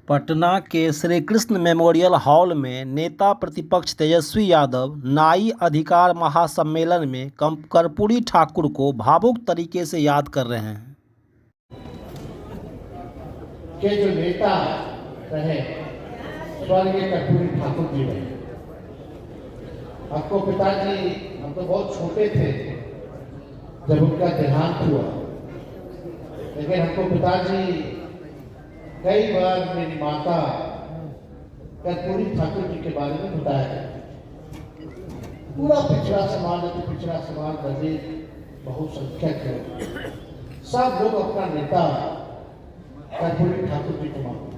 पटना के Shri Krishna memorial hall में नेता प्रतिपक्ष तेजस्वी यादव नाई अधिकार महासम्मेलन में कर्पूरी ठाकुर को भावुक तरीके से याद कर रहे हैं। के जो नेता रहे स्वर्गीय कर्पूरी ठाकुर जी रहे। आपको पिताजी, हम तो बहुत छोटे थे जब उनका देहांत हुआ, लेकिन हमको पिताजी कई बार मेरी माता कर्पूरी ठाकुर जी के बारे में बताया। पूरा पिछड़ा समाज, अति पिछड़ा समाज, दलित, बहुसंख्यक लोग, सब लोग अपना नेता कर्पूरी ठाकुर जी को मानते।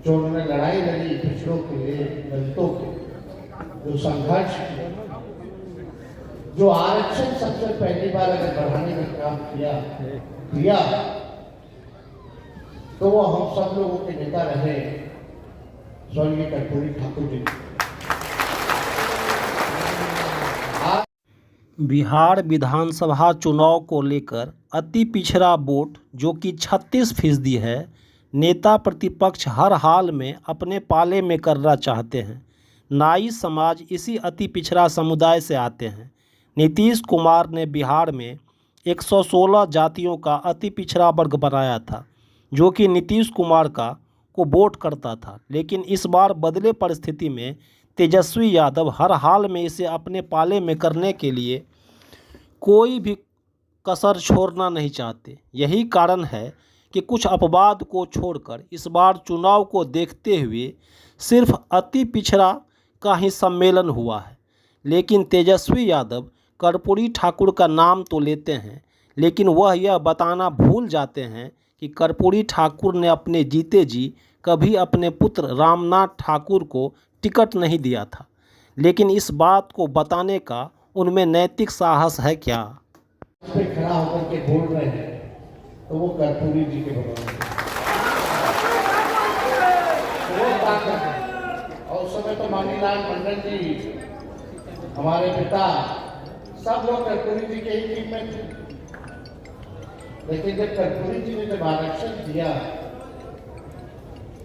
जो उन्होंने लड़ाई लड़ी पिछड़ों के लिए, दलितों के, जो संघर्ष किया, जो आरक्षण सबसे पहली बार अगर बढ़ाने का काम किया तो वो हम सब लोगों के नेता रहे स्वर्गीय कर्पूरी ठाकुर जी। बिहार विधानसभा चुनाव को लेकर अति पिछड़ा वोट जो कि 36% है, नेता प्रतिपक्ष हर हाल में अपने पाले में करना चाहते हैं। नाई समाज इसी अति पिछड़ा समुदाय से आते हैं। नीतीश कुमार ने बिहार में 116 जातियों का अति पिछड़ा वर्ग बनाया था जो कि नीतीश कुमार को वोट करता था, लेकिन इस बार बदले परिस्थिति में तेजस्वी यादव हर हाल में इसे अपने पाले में करने के लिए कोई भी कसर छोड़ना नहीं चाहते। यही कारण है कि कुछ अपवाद को छोड़कर इस बार चुनाव को देखते हुए सिर्फ अति पिछड़ा का ही सम्मेलन हुआ है। लेकिन तेजस्वी यादव कर्पूरी ठाकुर का नाम तो लेते हैं, लेकिन वह यह बताना भूल जाते हैं कि कर्पूरी ठाकुर ने अपने जीते जी कभी अपने पुत्र रामनाथ ठाकुर को टिकट नहीं दिया था। लेकिन इस बात को बताने का उनमें नैतिक साहस है क्या? पे खड़ा होकर के बोल रहे हैं तो वो कर्पूरी जी के भगवान और उस समय तो मानीलाल मंडल जी, हमारे पिता, सब लोग कर्पूरी जी के ही टीम में थे। लेकिन जब कर्पूरी जी ने जब आरक्षण दिया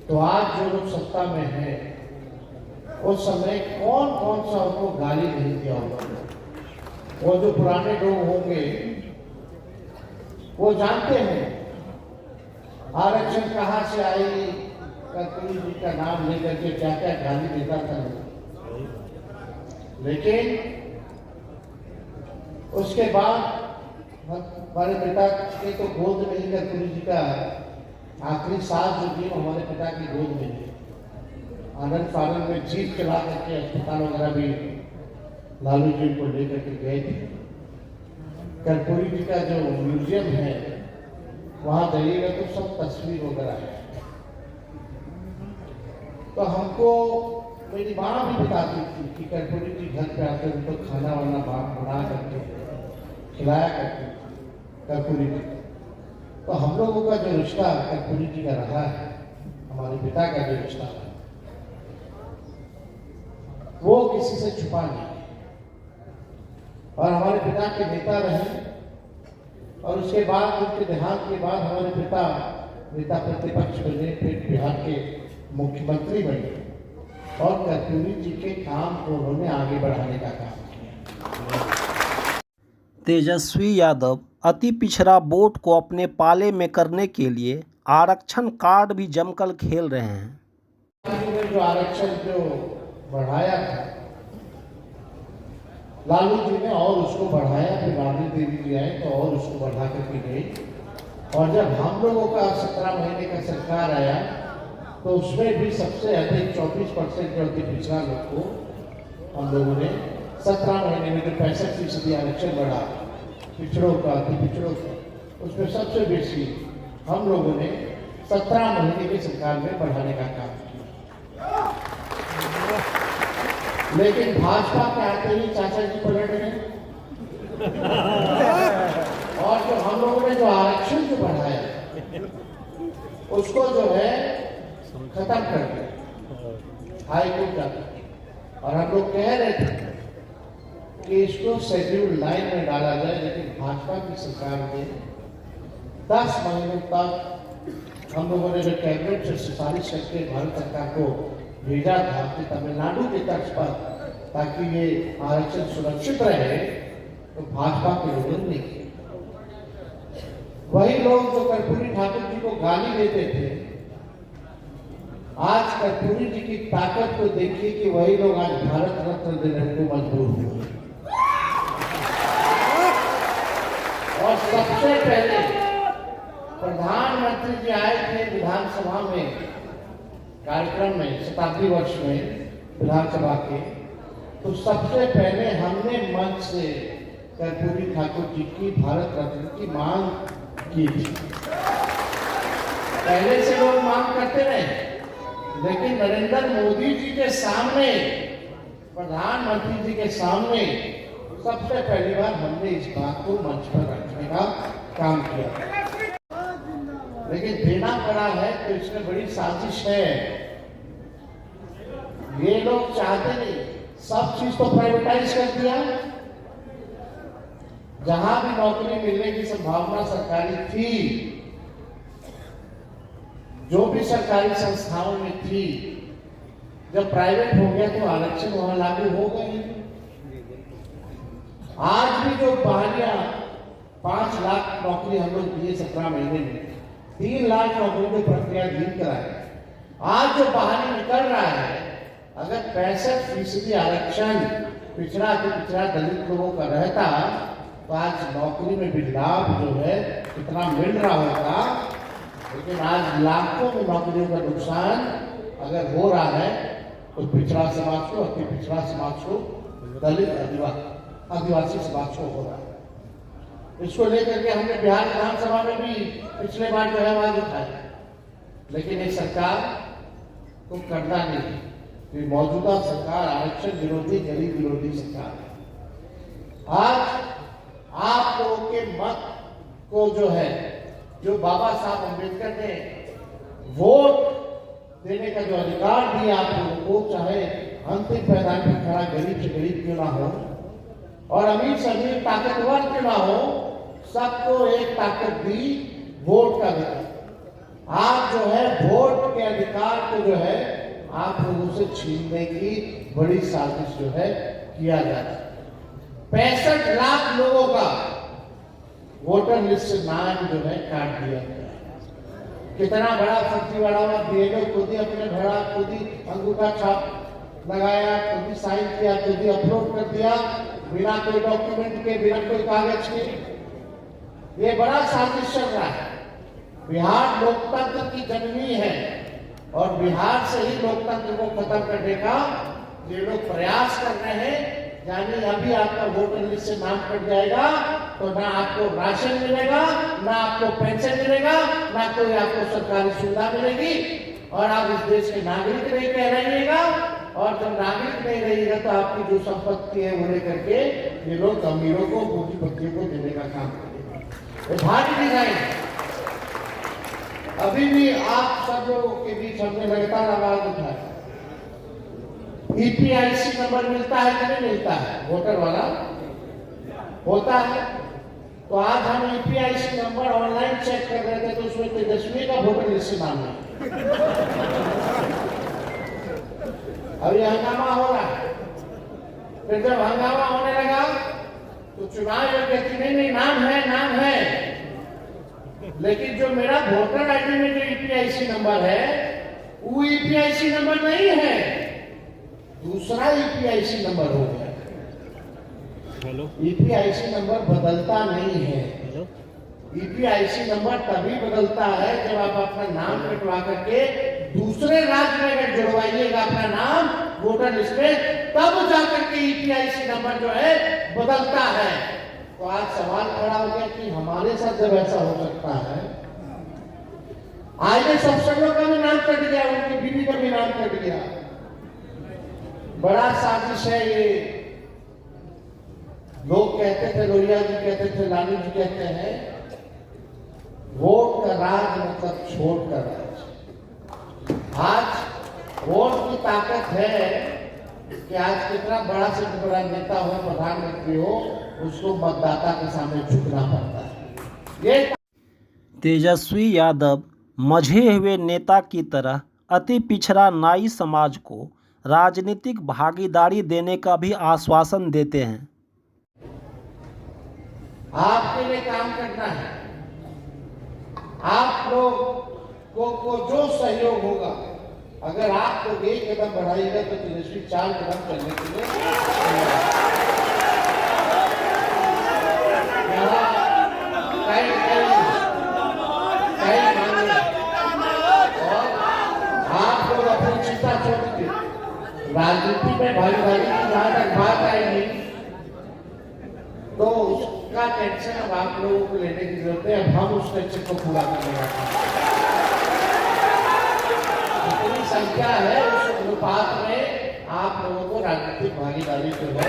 तो आज जो लोग सत्ता में हैं उस समय कौन कौन सा उनको गाली नहीं दिया होगा। वो जो पुराने लोग होंगे वो जानते हैं आरक्षण कहाँ से आई, कर्पूरी जी का नाम लेकर के क्या क्या गाली देता था। लेकिन उसके बाद हमारे पिता के तो गोद में ही कर्पूरी जी का आखिरी सांस जो थी हमारे पिता की गोद में थी। आनंद फानंद में जीप चला करके अस्पताल वगैरह भी लालू जी को लेकर के गए थे। कर्पूरी जी का जो म्यूजियम है वहां जाइएगा तो सब तस्वीर वगैरह है। तो हमको मेरी माँ भी बताती थी कि कर्पूरी जी घर पे आते उनको खाना वाना बना करके खिलाया करते कर्पूरी जी। तो हम लोगों का जो रिश्ता कर्पूरी जी का रहा है, हमारे पिता का जो रिश्ता है, वो किसी से छुपा नहीं। और हमारे पिता के नेता रहे और उसके बाद उनके देहांत के बाद हमारे पिता नेता प्रतिपक्ष बने, फिर बिहार के मुख्यमंत्री बने और कर्पूरी जी के काम को उन्होंने आगे बढ़ाने का काम किया। तेजस्वी यादव अति पिछड़ा वोट को अपने पाले में करने के लिए आरक्षण कार्ड भी जमकर खेल रहे हैं। जो आरक्षण जो बढ़ाया था लालू जी ने और उसको बढ़ाया, फिर राबड़ी देवी जी आए तो और उसको बढ़ा करके गई। और जब हम लोगों का 17 महीने का सरकार आया तो उसमें भी सबसे अधिक 24% जो अति पिछड़ा लोग को हम लोगों ने 17 महीने में जो 65% आरक्षण बढ़ा पिछड़ों का, अति पिछड़ों का, उसमें सबसे बेसी हम लोगों ने 17 महीने की सरकार में बढ़ाने का काम किया। लेकिन भाजपा के आते ही चाचा जी पलट गए और जो हम लोगों ने जो आरक्षण जो बढ़ाया उसको जो है खत्म कर दिया हाईकोर्ट जाकर। और हम लोग कह रहे थे कि इसको शेड्यूल 9 में डाला जाए, लेकिन भाजपा की सरकार ने 10 महीनों तक हम लोगों ने जो कैबिनेट से सिफारिश करके भारत सरकार को भेजा था कि तमिलनाडु की तर्ज पर ताकि ये आरक्षण सुरक्षित रहे, तो भाजपा के लोगों ने किया। वही लोग जो कर्पूरी ठाकुर जी को गाली देते थे, आज कर्पूरी जी की ताकत को देखिए कि वही लोग आज भारत रत्न देने को मजबूर हुए। और सबसे पहले प्रधानमंत्री जी आए थे विधानसभा में, कार्यक्रम में, शताब्दी वर्ष में विधानसभा के, तो सबसे पहले हमने मंच से कर्पूरी ठाकुर जी की भारत रत्न की मांग की थी। पहले से लोग मांग करते रहे, लेकिन नरेंद्र मोदी जी के सामने, प्रधानमंत्री जी के सामने सबसे पहली बार हमने इस बात को मंच पर रखने का काम किया। लेकिन देना पड़ा है तो इसमें बड़ी साजिश है। ये लोग चाहते नहीं, सब चीज को प्राइवेटाइज कर दिया। जहां भी नौकरी मिलने की संभावना सरकारी थी, जो भी सरकारी संस्थाओं में थी, जब प्राइवेट हो गया तो आरक्षण वहां लागू हो गए। आज भी जो बहालियां 5 लाख नौकरी हम लोग दिए 17 महीने में, 3 लाख नौकरी की प्रक्रिया धीम कराए। आज जो बहाली निकल रहा है, अगर 65% आरक्षण पिछड़ा के पिछड़ा दलित लोगों का रहता तो आज नौकरी में भी लाभ जो है कितना मिल रहा होगा। लेकिन आज लाखों में नौकरियों का नुकसान अगर हो रहा है तो पिछड़ा समाज को, अति पिछड़ा समाज को, दलित आदिवासी समाज को हो रहा है। इसको लेकर के हमने बिहार विधानसभा में भी पिछले बार जो है आवाज उठाई, लेकिन ये सरकार को करना नहीं। ये मौजूदा सरकार आरक्षण विरोधी, गरीब विरोधी सरकार है। आज आप लोगों के मत को जो है, जो बाबा साहब अम्बेडकर ने वोट देने का जो अधिकार दिया आप लोगों को, चाहे अंतिम पैदान पर खड़ा गरीब से गरीब क्यों ना हो और अमीर से अमीर ताकतवर क्यों ना हो, सबको एक ताकत दी, वोट का अधिकार। आप जो है वोट के अधिकार को जो है आप लोगों से छीनने की बड़ी साजिश जो है किया जा रहा है। 65 लाख लोगों का वोटर लिस्ट से नाम जो है काट दिया गया। कितना बड़ा फर्जीवाड़ा हुआ। बीएलओ खुद ही अपने भरा, खुद ही अंगूठा छाप लगाया, खुद ही साइन किया, खुद ही अपलोड कर दिया, बिना कोई डॉक्यूमेंट के, बिना कोई कागज के। ये बड़ा साजिश चल रहा है। बिहार लोकतंत्र की जननी है और बिहार से ही लोकतंत्र को खत्म करने का ये लोग प्रयास कर रहे हैं। यानी अभी आपका वोटर लिस्ट से नाम कट जाएगा तो ना आपको राशन मिलेगा, ना आपको पेंशन मिलेगा, ना कोई आपको सरकारी सुविधा मिलेगी और आप इस देश के नागरिक नहीं कह रहिएगा। और जब नागरिक नहीं रहिएगा तो आपकी जो संपत्ति है वो लेकर के ये लोग अमीरों को, पूंजीपतियों को देने का काम करेंगे। भारी डिजाइन। अभी भी आप सब लोगों के बीच हमने लगातार आवाज उठाई। ईपीआईसी नंबर मिलता है कि नहीं मिलता है? वोटर वाला होता है। तो आज हम ईपीआईसी नंबर ऑनलाइन चेक कर रहे थे तो उसमें तेजस्वी का वोटर लिस्ट से नाम है। अब ये हंगामा हो रहा है। फिर जब हंगामा होने लगा तो चुनाव व्यक्ति नहीं नाम है, नाम है, लेकिन जो मेरा वोटर आईडी में जो ईपीआईसी नंबर है वो ईपीआईसी नंबर नहीं है, दूसरा ईपीआईसी नंबर हो गया। ईपीआईसी नंबर बदलता नहीं है। ईपीआईसी नंबर तभी बदलता है जब आप अपना नाम कटवा करके दूसरे राज्य में अगर जुड़वाइएगा अपना नाम वोटर लिस्ट में, तब जाकर के ईपीआईसी नंबर जो है बदलता है। तो आज सवाल खड़ा हो गया कि हमारे साथ जब ऐसा हो सकता है, आईएएस अफसरों का भी नाम कट गया, उनकी बीवी का भी नाम कट गया। बड़ा साजिश है ये। लोग कहते थे, लोहिया जी कहते थे, लालू जी कहते हैं, वोट का राज मतलब छोट का राज। आज वोट की ताकत है कि आज कितना बड़ा से बड़ा नेता हो, प्रधानमंत्री हो, उसको मतदाता के सामने झुकना पड़ता है। ये तेजस्वी यादव मझे हुए नेता की तरह अति पिछड़ा नाई समाज को राजनीतिक भागीदारी देने का भी आश्वासन देते हैं। आपके लिए काम करना है। आप लोग को जो सहयोग होगा, अगर आप लोग एक कदम बढ़ाइएगा तो तेजस्वी 4 कदम चलने के लिए आप लोग अपनी चिंता छोड़ के राजनीति में भागीदारी की जहां तक बात आएगी तो उसका टेंशन अब आप लोगों को लेने की जरूरत है। अब हम उस टेंशन को पूरा करने का जितनी संख्या है उस अनुपात में आप लोगों को राजनीतिक भागीदारी जो है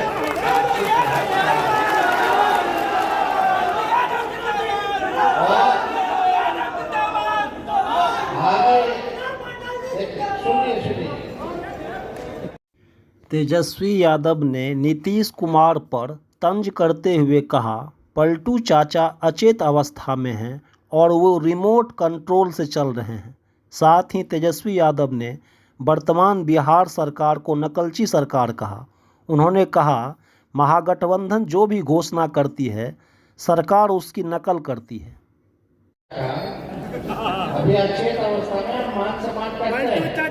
और आगे सुनिए तेजस्वी यादव ने नीतीश कुमार पर तंज करते हुए कहा, पलटू चाचा अचेत अवस्था में हैं और वो रिमोट कंट्रोल से चल रहे हैं। साथ ही तेजस्वी यादव ने वर्तमान बिहार सरकार को नकलची सरकार कहा। उन्होंने कहा, महागठबंधन जो भी घोषणा करती है सरकार उसकी नकल करती है। अभी अचेत अवस्था में मान सम्मान करते हैं।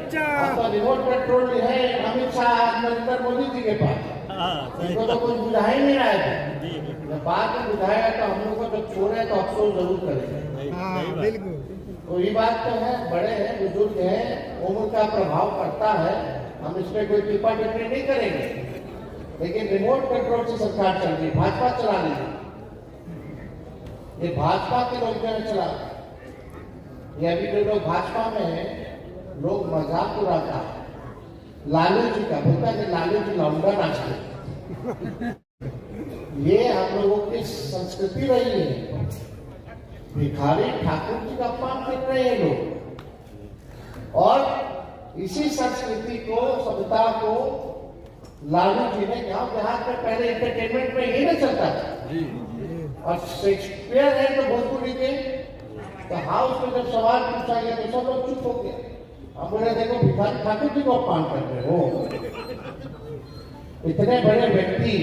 अब तो रिमोट कंट्रोल है अमित शाह नरेंद्र मोदी जी के पास। इनको तो कुछ बुझा ही नहीं रहा है। जब बात में बुझाएगा तो हम लोग को जब छोड़े तो अफसोस जरूर करेंगे। तो ये बात तो है, बड़े हैं, बुजुर्ग हैं, उम्र का प्रभाव पड़ता है, हम इस पर कोई टिप्पा टिप्पणी नहीं करेंगे। लेकिन रिमोट कंट्रोल से सरकार चल रही, भाजपा चला रही है। ये भाजपा के लोग जो चला, ये अभी जो लोग भाजपा में हैं, लोग मजाक उड़ाता है लालू जी का, बोलता है लालू जी लौंडा नाचते। ये हम लोगों की संस्कृति रही है। भिखारी ठाकुर जी का अपमान कर रहे हैं लोग, और इसी संस्कृति को, सभ्यता को लालू जी ने गांव देहात में पहले एंटरटेनमेंट में ही नहीं चलता था। और शेक्सपियर है तो भोजपुरी के तो हाउस में जब सवाल पूछा गया तो सब लोग चुप हो गए। अब बोले देखो भिखारी ठाकुर जी को अपमान कर रहे हो। इतने बड़े व्यक्ति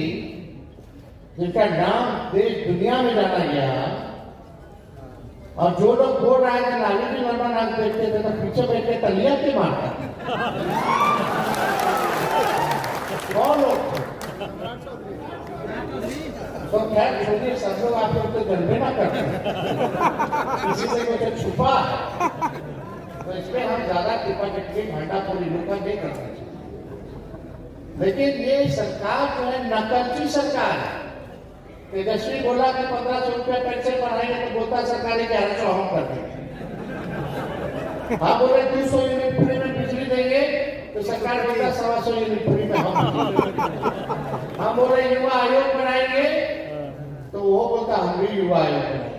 जिनका नाम देश दुनिया में जाना गया, और जो लोग बोल रहे थे लालू जी लंबा नाक देखते थे तो पीछे बैठ के तलिया के मारता कौन लोग थे? तो खैर छोड़िए, सब लोग आप लोग तो जन्मे ना करते, किसी से कुछ छुपा तो इसमें हम ज्यादा टिप्पा टिप्पणी घंटा पूरी लोग नहीं कर सकते। लेकिन ये सरकार जो है नकलची सरकार है। तेजस्वी बोला कि 1500 रुपया पेंशन बढ़ाएंगे तो बोलता सरकारी 1100 हम कर देंगे। हाँ बोले 200 यूनिट फ्री में बिजली देंगे तो सरकार बोलता 125 यूनिट फ्री में हम बोले युवा आयोग बनाएंगे तो वो बोलता हम भी युवा आयोग बनाएंगे।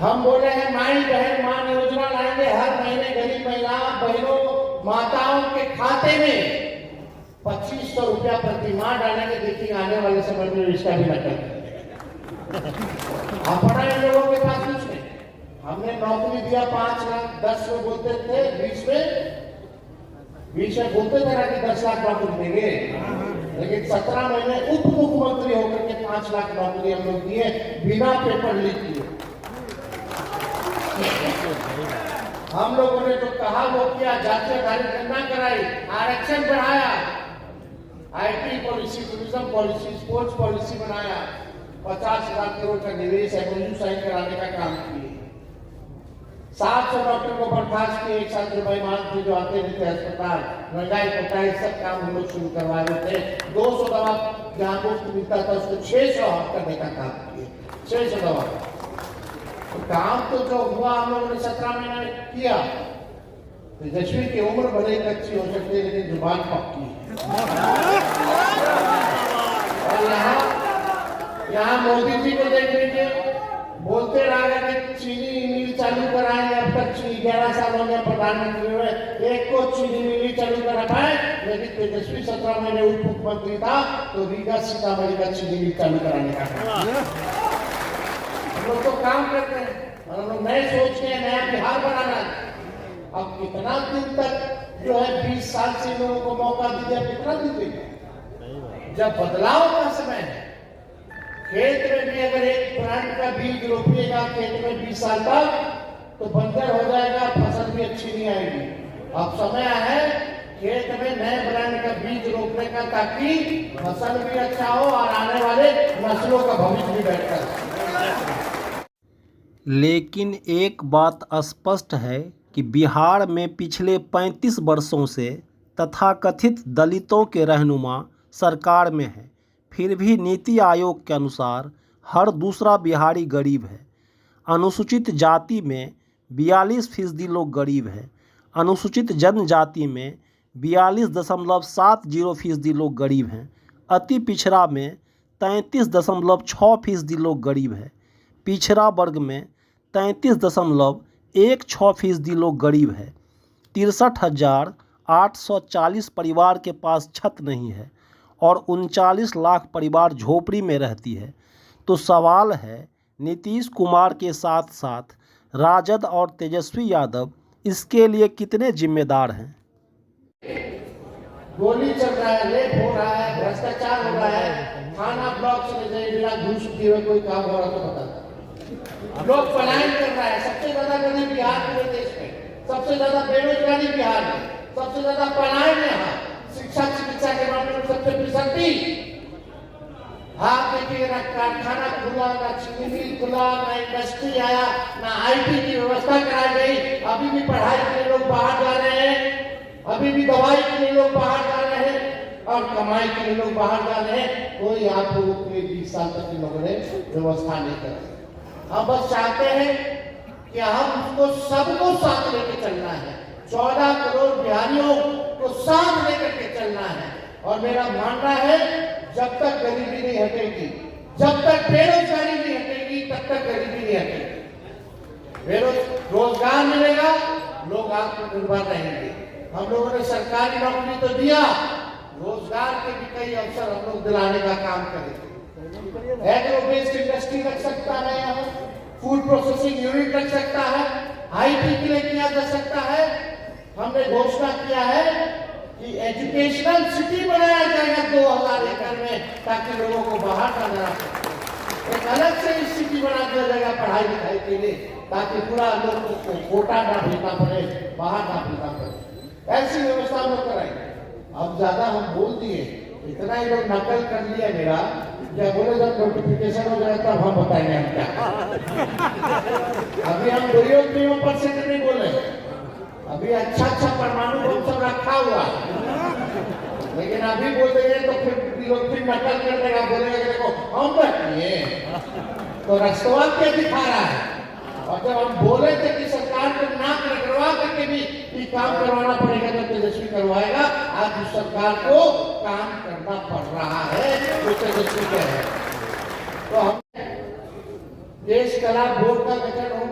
हम बोले हैं माई बहन मान योजना लाएंगे, हर महीने गरीब महिला बहनों माताओं के खाते में 2500 रुपया प्रति माह डालेंगे। देखिए आने वाले समय में इसका भी नकल अपना इन लोगों के पास कुछ नहीं। हमने नौकरी दिया 5 लाख, 10 में बोलते थे, 20 में बोलते थे ना कि 10 लाख नौकरी देंगे, लेकिन 17 महीने उप मुख्यमंत्री होकर के 5 लाख नौकरी हम लोग दिए बिना पेपर लीक किए। हम लोगों ने जो कहा वो किया, जातीय कार्यक्रम कराई, आरक्षण बढ़ाया, IT policy, tourism policy, sports policy बनाया, 50,000 करोड़ का निवेश एमओयू साइन कराने का काम किए। 700 डॉक्टर को बर्खास्त किए, 1 साल रुपए मांगते जो आते रहते अस्पताल, महंगाई पटाई सब काम हम लोग शुरू करवा रहे थे। 200 दवा जहां मुफ्त मिलता था उसको 600 करने का काम किए, 600 दवा। तो काम तो जो हुआ हम लोगों ने 17 महीने में किया। तेजस्वी की उम्र भले ही कच्ची हो सकती है लेकिन जुबान पक्की है। और यहाँ मोदी जी को देख लीजिए, बोलते रहा कि चीनी मिल चालू कराएंगे। अब तक 11 साल हो गया प्रधानमंत्री हुए, एक को चीनी मिल चालू करा पाए। लेकिन तेजस्वी 17 महीने उप मुख्यमंत्री था तो रीगा सीतामढ़ी का चीनी मिल चालू कराने का काम हम लोग तो काम करते हैं। और हम लोग नए सोच के नया बिहार बनाना है। अब कितना दिन तक जो है 20 साल से लोगों को मौका दीजिए, कितना दिन देंगे? जब बदलाव का समय है, खेत में भी अगर एक ब्रांड का बीज रोपिएगा खेत में 20 साल तक तो बंजर हो जाएगा, फसल भी अच्छी नहीं आएगी। अब समय है खेत में नए ब्रांड का बीज रोपने का, ताकि फसल भी अच्छा हो और आने वाले नस्लों का भविष्य भी बेहतर हो। लेकिन एक बात स्पष्ट है कि बिहार में पिछले 35 वर्षों से तथाकथित दलितों के रहनुमा सरकार में है, फिर भी नीति आयोग के अनुसार हर दूसरा बिहारी गरीब है। अनुसूचित जाति में 42% लोग गरीब हैं। अनुसूचित जनजाति में 42.70% लोग गरीब हैं। अति पिछड़ा में 33.6% लोग गरीब हैं। पिछड़ा वर्ग में 33.16% लोग गरीब हैं। 63,840 परिवार के पास छत नहीं है और 39 लाख परिवार झोपड़ी में रहती है। तो सवाल है, नीतीश कुमार के साथ साथ राजद और तेजस्वी यादव इसके लिए कितने जिम्मेदार हैं? गोली चल रहा है, रेप हो रहा है, भ्रष्टाचार हो रहा है, थाना ब्लॉक चले जाए बिना घूस दिए हुए कोई काम हो रहा तो बता। लोग पलायन कर रहा है, सबसे ज्यादा गरीब बिहार पूरे देश में, सबसे ज्यादा बेरोजगारी बिहार में, सबसे ज्यादा पलायन यहाँ, शिक्षा चिकित्सा के मामले में सबसे पिछड़ती। आप देखिए ना कारखाना खुला, ना चीनी मिल खुला, ना इंडस्ट्री आया, ना आईटी की व्यवस्था कराई गई। अभी भी पढ़ाई के लिए लोग बाहर जा रहे हैं, अभी भी दवाई के लिए लोग बाहर जा रहे हैं और कमाई के लिए लोग बाहर जा रहे हैं। कोई आप लोगों के 20 साल तक इन लोगों ने व्यवस्था नहीं करी। हम बस चाहते हैं कि हम उसको सबको साथ लेकर चलना है, 14 करोड़ बिहारियों को साथ लेकर के चलना है। और मेरा मानना है जब तक गरीबी नहीं हटेगी, जब तक बेरोजगारी नहीं हटेगी, तब तक गरीबी नहीं हटेगी। रोजगार मिलेगा, लोग आत्मनिर्भर रहेंगे। हम लोगों ने सरकारी नौकरी तो दिया, रोजगार के भी कई अवसर हम लोग दिलाने का काम करेंगे। एग्रो बेस्ड इंडस्ट्री रख सकता है, यहाँ फूड प्रोसेसिंग यूनिट रख सकता है, आईटी के लिए किया जा सकता है। हमने घोषणा किया है कि एजुकेशनल सिटी बनाया जाएगा 2000 एकड़ में, ताकि लोगों को बाहर जाना रहा। एक अलग से सिटी बना दिया जाएगा पढ़ाई लिखाई के लिए, ताकि पूरा लोगों को कोटा ना भेजना पड़े, बाहर ना भेजना पड़े। ऐसी व्यवस्था हम लोग कराएंगे। अब ज्यादा हम बोल दिए, इतना ही लोग नकल कर लिया मेरा, क्या बोले जब नोटिफिकेशन हो जाए तब हम बताएंगे हम क्या। अभी हम 2% नहीं बोले, अभी अच्छा परमाणु बम सब रखा हुआ, लेकिन अभी बोल देंगे तो फिर लोग फिर नकल कर देगा, बोलेगा देखो हम रखिए तो रस्तवा क्या दिखा रहा है। और जब हम बोले थे कि सरकार को नाक रगड़वा करके भी ये काम करवाना पड़ेगा तो तेजस्वी करवाएगा, आज उस सरकार को काम करना पड़ रहा है जो तेजस्वी कह रहे हैं। तो हम देश कला बोर्ड का गठन हो,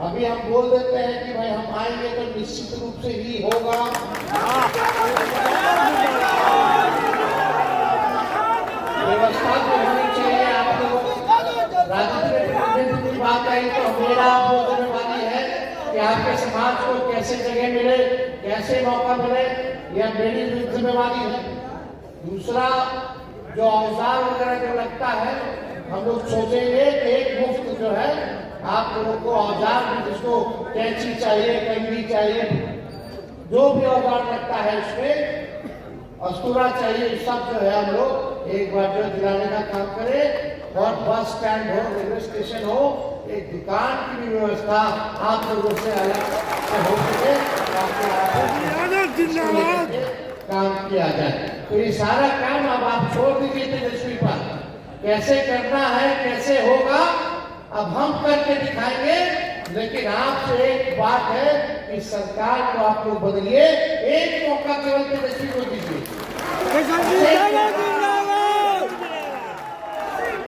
अभी हम बोल देते हैं कि भाई हम आएंगे तो निश्चित रूप से ही होगा। व्यवस्था तो होनी चाहिए। आप लोग राजनीति की बात आई तो मेरा बोलने वाली है कि आपके समाज को कैसे जगह मिले, कैसे मौका मिले, यह मेरी जिम्मेवारी है। दूसरा, जो औजार वगैरह जो लगता है, हम लोग सोचेंगे कि एक मुफ्त जो है आप लोगों को औजार, जिसको कैंची चाहिए, कंघी चाहिए, जो भी औजार लगता है उसमें अस्तूरा चाहिए, सब जो है हम लोग एक बार जो दिलाने का काम करें। और बस स्टैंड हो, रेलवे स्टेशन हो, एक दुकान की भी व्यवस्था आप लोगों से अलग हो सके, काम किया जाए। तो ये सारा काम अब आप छोड़ दीजिए तेजस्वी पर, कैसे करना है, कैसे होगा अब हम करके दिखाएंगे। लेकिन आपसे एक बात है कि सरकार को आप लोग बदलिए, एक मौका केवल तेजस्वी को दीजिए।